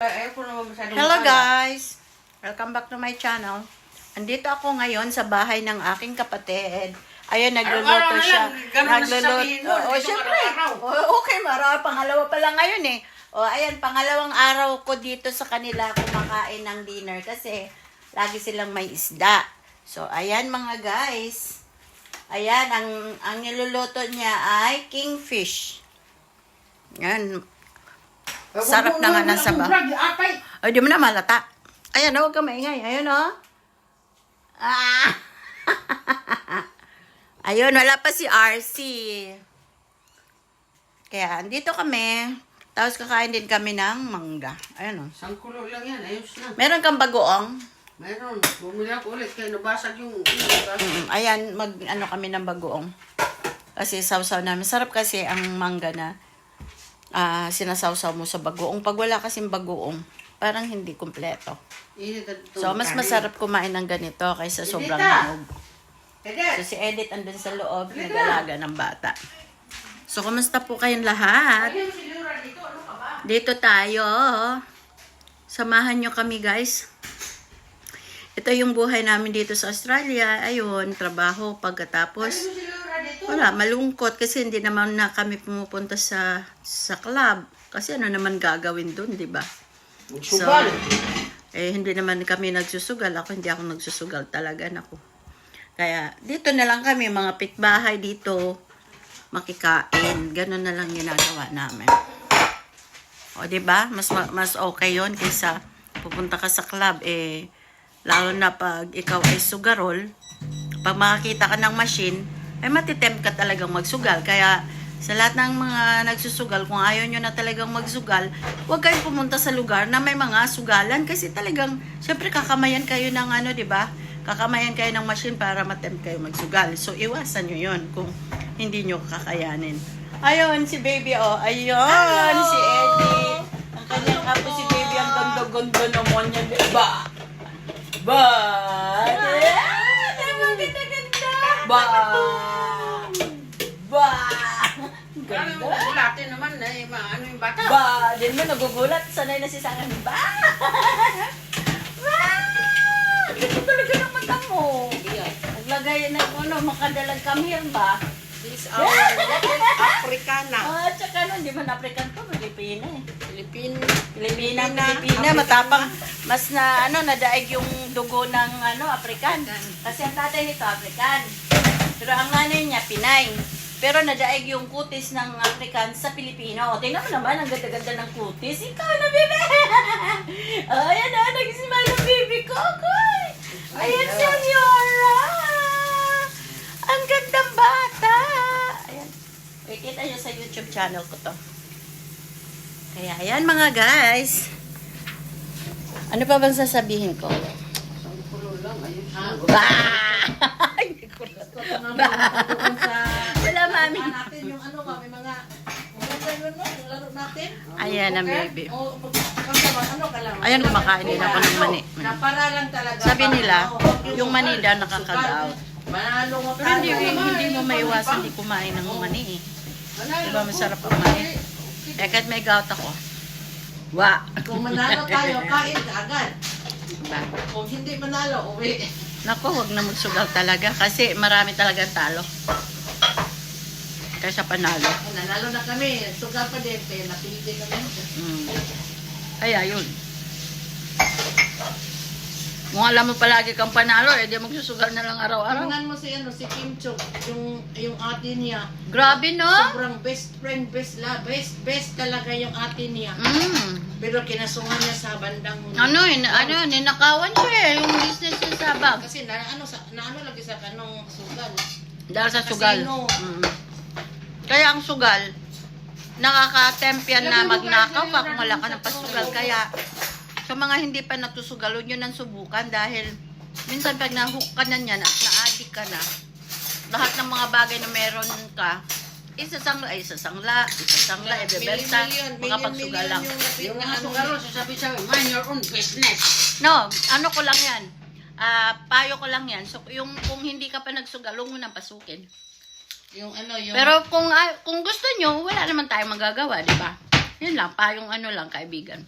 Hello guys! Welcome back to my channel. Andito ako ngayon sa bahay ng aking kapatid. Ayan, nagluluto siya. Nagluluto. O, syempre. Okay, pangalawa pa lang ngayon eh. O, ayan, pangalawang araw ko dito sa kanila kumakain ng dinner kasi lagi silang may isda. So, ayan mga guys. Ayan, ang niluluto niya ay kingfish. Yan. Sarap na nga ng sabaw. Ay, di mo na malata. Ayan, huwag ka maingay. Ayan, o. Ah. Ayun, wala pa si RC. Kaya, andito kami. Tapos kakain din kami ng mangga. Ayan, o. Sangkulo lang yan, ayos na. Meron kang bagoong? Meron. Bumili ako ulit kaya nabasag yung... Ayan, mag-ano kami ng bagoong. Kasi sausaw namin. Sarap kasi ang mangga na sinasawsaw mo sa bagoong. Pag wala kasing bagoong, parang hindi kumpleto. So, mas masarap kumain ng ganito kaysa sobrang hinog. So, si Edith andun sa loob, nag-alaga ng bata. So, kumusta po kayong lahat? Dito tayo. Samahan nyo kami, guys. Ito yung buhay namin dito sa Australia. Ayun, trabaho pagkatapos. Wala, malungkot kasi hindi naman na kami pumupunta sa club. Kasi ano naman gagawin dun, di ba? So, hindi naman kami nagsusugal. Hindi ako nagsusugal talaga, naku. Kaya, dito na lang kami, mga pitbahay dito, makikain. Ganun na lang ginagawa namin. O, di ba? Mas okay yon kaysa pupunta ka sa club, lalo na pag ikaw ay sugarol, pag makakita ka ng machine, matitempt ka talagang magsugal. Kaya, sa lahat ng mga nagsusugal, kung ayaw nyo na talagang magsugal, huwag kayong pumunta sa lugar na may mga sugalan. Kasi talagang, syempre kakamayan kayo ng di ba? Kakamayan kayo ng machine para matempt kayo magsugal. So, iwasan nyo yun kung hindi nyo kakayanin. Ayun, si baby, Ayun, hello! Si Eddie. Ang kanyang apo si baby, ang ganda-ganda naman niya. Ba! Ganda. Gulatin naman ano yung bata. Din mo nagugulat. Sanay na si Sangan. Ito talaga ng mata mo. Naglagay na makadalag kami yan ba? This is our Africana. Tsaka hindi man African to, Pilipina Filipina. Matapang. Mas nadaig yung dugo ng African. Kasi ang tatay nito African. Pero ang nanay niya Pinay. Pero nadaig yung kutis ng African sa Pilipino. Tingnan mo naman, ang ganda-ganda ng kutis. Ikaw na, bebe! Ayan na, nag-smile ang baby ko. Ayan, senyora! Ang gandang bata! Ayan. Kita nyo sa YouTube channel ko to. Kaya, ayan mga guys. Ano pa bang sasabihin ko? Sangkulo lang, ayos na. Wala, mami. Natin yung kami mga laro natin. Ayan ang baby. Lang. Ayan, kumakain din ako ng mani. Para lang talaga. Sabi nila, yung mani daw nakakag-out. Manalo mo Pero hindi mo maiwasan di kumain ng mani eh. Diba masarap ang mani? Kahit may gout ako. Kung manalo tayo, kain ka agad. Kung hindi manalo, uwi. Naku, huwag na magsugal talaga kasi marami talaga talo. Kaysa panalo. Nanalo na kami. Sugal pa din. Kaya napili kami. Kaya yun. Kung alam mo palagi kang panalo, di magsusugal na lang araw-araw. Tingnan mo si Kim Chok, yung ate niya. Grabe, no? Sobrang best friend, best talaga yung ate niya. Pero kinasungan niya sa bandang... Ninakawan siya yung business niya sa bag. Kasi naano lagi sa kanong sugal. Dahil sa sugal. Kaya ang sugal, nakaka-tempt yan na magnakaw ka kung wala ka ng pasugal. Kaya, sa mga hindi pa natusugal, huwag nyo nang subukan dahil minsan pag na-hook ka na niyan at na-addict ka na, lahat ng mga bagay na meron ka, isasangla, ibebenta, makapagsugal lang. Yung mga sugalo, sasabi sa mind your own business. No, ko lang yan. Payo ko lang yan. So, kung hindi ka pa nagsugal, huwag mo nang pasukin. Yung Pero kung gusto nyo, wala naman tayong magagawa, di ba? Yun lang, payong lang, kaibigan.